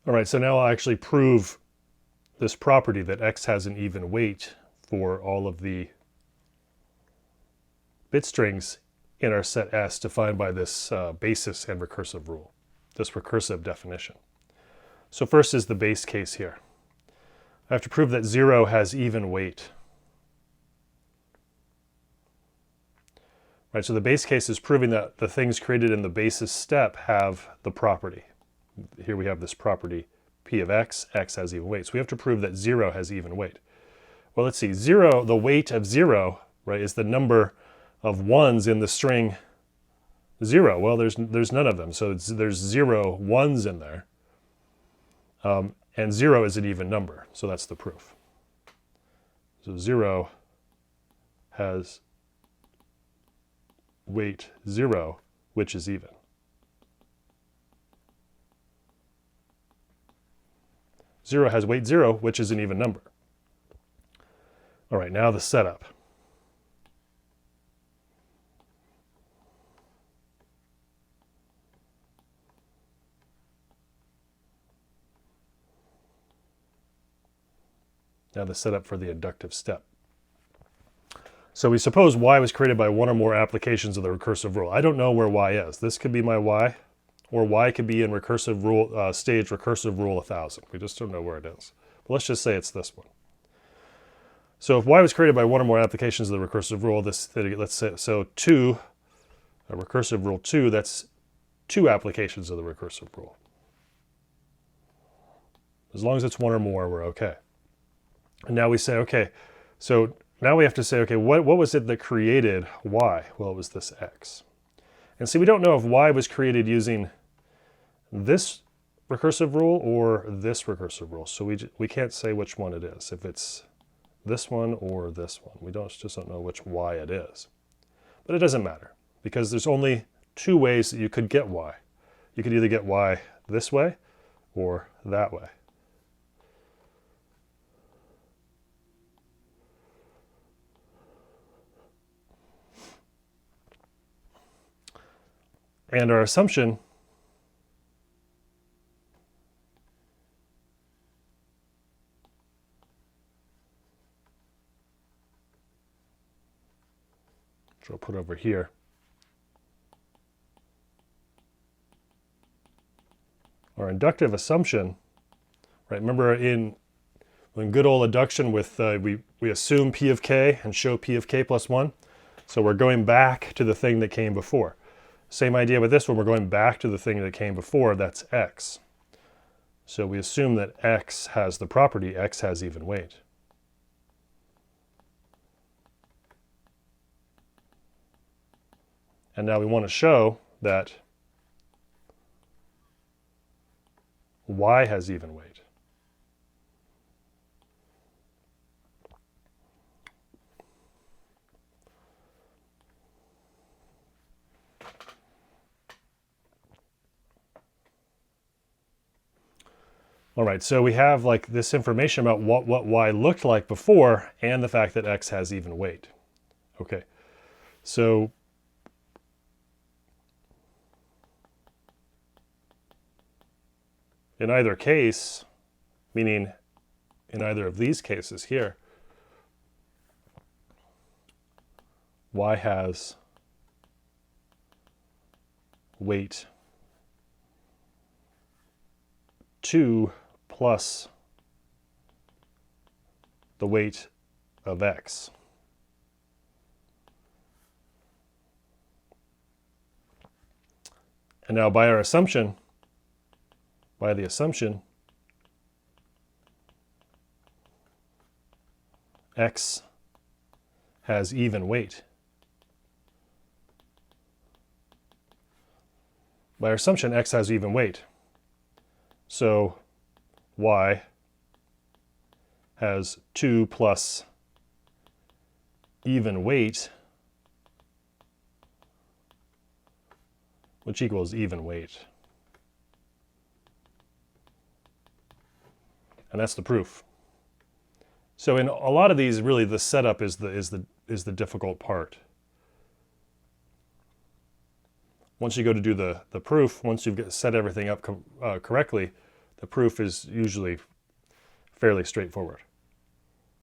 All right, so now I'll actually prove this property that x has an even weight for all of the bit strings in our set S defined by this basis and recursive rule, this recursive definition. So first is the base case here. I have to prove that 0 has even weight. Right, so the base case is proving that the things created in the basis step have the property. Here we have this property p of x, x has even weight. So we have to prove that 0 has even weight. Well, let's see, 0, the weight of 0, right, is the number of ones in the string 0. Well, there's none of them, so there's 0 ones in there. And 0 is an even number, so that's the proof. So 0 has weight 0, which is even. Zero has weight 0, which is an even number. All right, now the setup. Now the setup for the inductive step. So we suppose y was created by one or more applications of the recursive rule. I don't know where y is. This could be my y, or y could be in recursive rule stage recursive rule 1000. We just don't know where it is. But let's just say it's this one. So if y was created by one or more applications of the recursive rule, let's say so 2, recursive rule 2, that's 2 applications of the recursive rule. As long as it's one or more, we're okay. And now we say, okay, so now we have to say, okay, what was it that created y? Well, it was this x. And see, we don't know if y was created using this recursive rule or this recursive rule. So we can't say which one it is, if it's this one or this one. We just don't know which y it is. But it doesn't matter, because there's only 2 ways that you could get y. You could either get y this way or that way. And our assumption which I'll put over here. Our inductive assumption, right? Remember in good old induction with we assume p of k and show p of k plus 1. So we're going back to the thing that came before. Same idea with this one, we're going back to the thing that came before, that's x. So we assume that x has the property, x has even weight. And now we want to show that y has even weight. All right, so we have like this information about what y looked like before and the fact that x has even weight. Okay, so in either case, meaning in either of these cases here, y has weight 2 plus the weight of x. And now by the assumption, x has even weight. By our assumption, x has even weight. So y has 2 plus even weight, which equals even weight. And that's the proof. So in a lot of these, really the setup is the difficult part. Once you go to do the proof, once you've set everything up correctly, the proof is usually fairly straightforward.